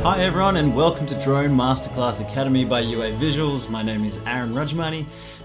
Hi everyone and welcome to Drone Masterclass Academy by UAVISUALS. My name is Aaron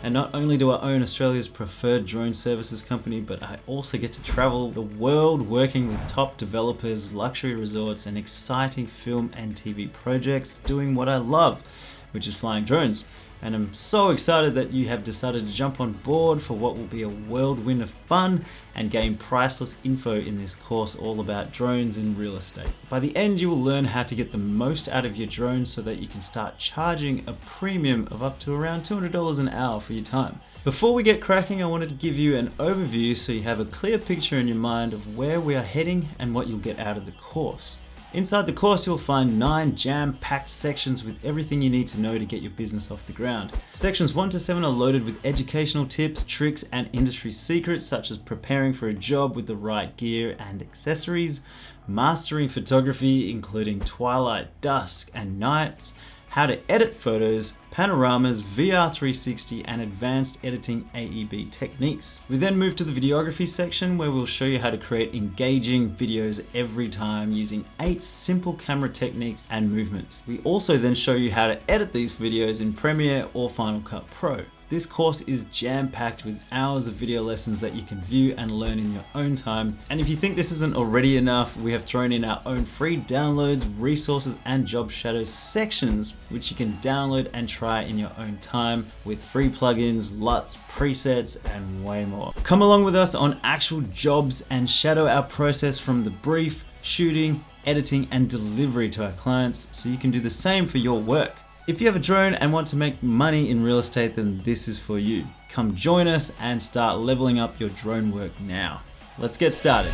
and not only do I own Australia's preferred drone services company, but I also get to travel the world working with top developers, luxury resorts and exciting film and TV projects doing what I love, which is flying drones. And I'm so excited that you have decided to jump on board for what will be a whirlwind of fun and gain priceless info in this course all about drones in real estate. By the end, you will learn how to get the most out of your drone so that you can start charging a premium of up to around $200 an hour for your time. Before we get cracking, I wanted to give you an overview so you have a clear picture in your mind of where we are heading and what you'll get out of the course. Inside the course, you'll find 9 jam-packed sections with everything you need to know to get your business off the ground. Sections 1 to 7 are loaded with educational tips, tricks, and industry secrets such as preparing for a job with the right gear and accessories, mastering photography including twilight, dusk, and nights, how to edit photos, panoramas, VR 360, and advanced editing AEB techniques. We then move to the videography section where we'll show you how to create engaging videos every time using 8 simple camera techniques and movements. We also then show you how to edit these videos in Premiere or Final Cut Pro. This course is jam-packed with hours of video lessons that you can view and learn in your own time. And if you think this isn't already enough, we have thrown in our own free downloads, resources, and job shadow sections, which you can download and try in your own time with free plugins, LUTs, presets, and way more. Come along with us on actual jobs and shadow our process from the brief, shooting, editing, and delivery to our clients so you can do the same for your work. If you have a drone and want to make money in real estate, then this is for you. Come join us and start leveling up your drone work now. Let's get started.